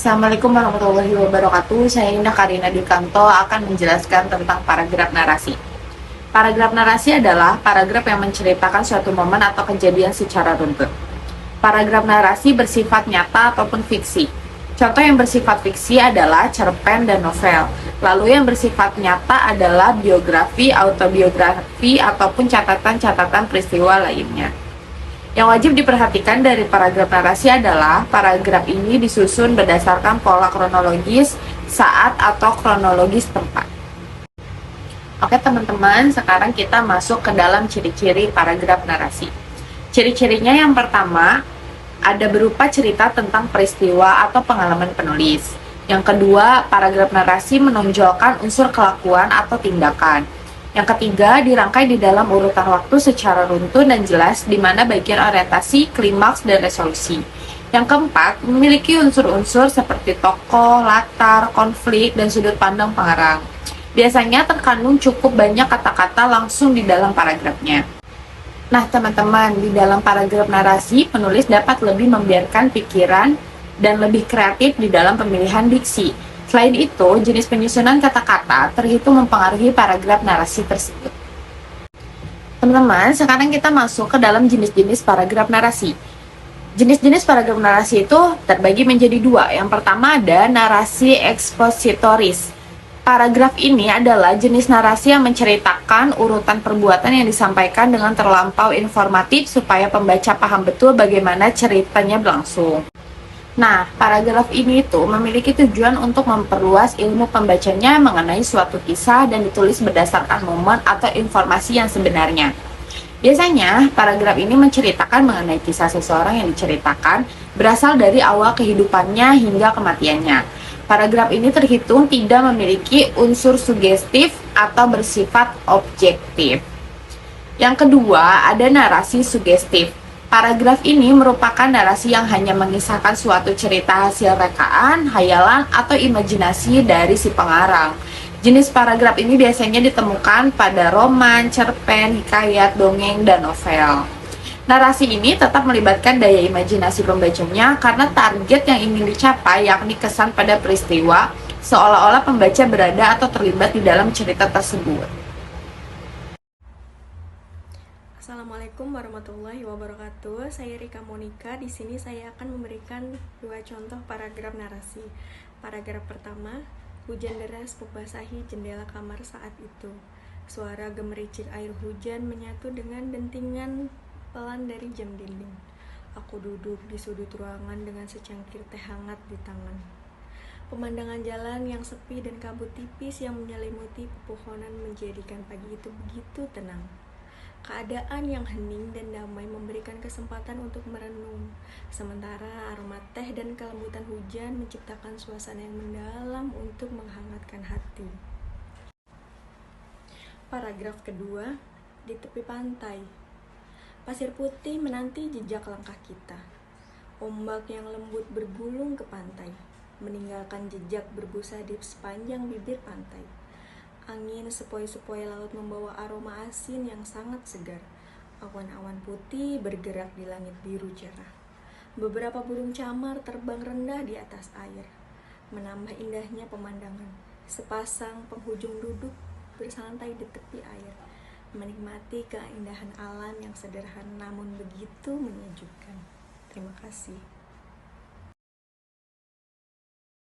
Assalamualaikum warahmatullahi wabarakatuh. Saya Indah Karina Dikanto akan menjelaskan tentang paragraf narasi. Paragraf narasi adalah paragraf yang menceritakan suatu momen atau kejadian secara runtut. Paragraf narasi bersifat nyata ataupun fiksi. Contoh yang bersifat fiksi adalah cerpen dan novel. Lalu yang bersifat nyata adalah biografi, autobiografi, ataupun catatan-catatan peristiwa lainnya. Yang wajib diperhatikan dari paragraf narasi adalah paragraf ini disusun berdasarkan pola kronologis saat atau kronologis tempat. Oke teman-teman, sekarang kita masuk ke dalam ciri-ciri paragraf narasi. Ciri-cirinya yang pertama, ada berupa cerita tentang peristiwa atau pengalaman penulis. Yang kedua, paragraf narasi menonjolkan unsur kelakuan atau tindakan. Yang ketiga, dirangkai di dalam urutan waktu secara runtun dan jelas, di mana bagian orientasi, klimaks, dan resolusi. Yang keempat, memiliki unsur-unsur seperti tokoh, latar, konflik, dan sudut pandang pengarang. Biasanya terkandung cukup banyak kata-kata langsung di dalam paragrafnya. Nah, teman-teman, di dalam paragraf narasi, penulis dapat lebih membiarkan pikiran dan lebih kreatif di dalam pemilihan diksi. Selain itu, jenis penyusunan kata-kata terhitung mempengaruhi paragraf narasi tersebut. Teman-teman, sekarang kita masuk ke dalam jenis-jenis paragraf narasi. Jenis-jenis paragraf narasi itu terbagi menjadi dua. Yang pertama ada narasi ekspositoris. Paragraf ini adalah jenis narasi yang menceritakan urutan perbuatan yang disampaikan dengan terlampau informatif supaya pembaca paham betul bagaimana ceritanya berlangsung. Nah, paragraf ini tuh memiliki tujuan untuk memperluas ilmu pembacanya mengenai suatu kisah dan ditulis berdasarkan momen atau informasi yang sebenarnya. Biasanya, paragraf ini menceritakan mengenai kisah seseorang yang diceritakan berasal dari awal kehidupannya hingga kematiannya. Paragraf ini terhitung tidak memiliki unsur sugestif atau bersifat objektif. Yang kedua, ada narasi sugestif. Paragraf ini merupakan narasi yang hanya mengisahkan suatu cerita hasil rekaan, hayalan, atau imajinasi dari si pengarang. Jenis paragraf ini biasanya ditemukan pada roman, cerpen, hikayat, dongeng, dan novel. Narasi ini tetap melibatkan daya imajinasi pembacanya karena target yang ingin dicapai yakni kesan pada peristiwa, seolah-olah pembaca berada atau terlibat di dalam cerita tersebut. Assalamualaikum warahmatullahi wabarakatuh. Saya Rika Monika. Di sini saya akan memberikan dua contoh paragraf narasi. Paragraf pertama, hujan deras membasahi jendela kamar saat itu. Suara gemericik air hujan menyatu dengan dentingan pelan dari jam dinding. Aku duduk di sudut ruangan dengan secangkir teh hangat di tangan. Pemandangan jalan yang sepi dan kabut tipis yang menyelimuti pepohonan menjadikan pagi itu begitu tenang. Keadaan yang hening dan damai memberikan kesempatan untuk merenung, sementara aroma teh dan kelembutan hujan menciptakan suasana yang mendalam untuk menghangatkan hati. Paragraf kedua, di tepi pantai. Pasir putih menanti jejak langkah kita. Ombak yang lembut bergulung ke pantai, meninggalkan jejak berbusa di sepanjang bibir pantai. Angin sepoi-sepoi laut membawa aroma asin yang sangat segar. Awan-awan putih bergerak di langit biru cerah. Beberapa burung camar terbang rendah di atas air, menambah indahnya pemandangan. Sepasang penghujung duduk bersantai di tepi air, menikmati keindahan alam yang sederhana namun begitu menyejukkan. Terima kasih.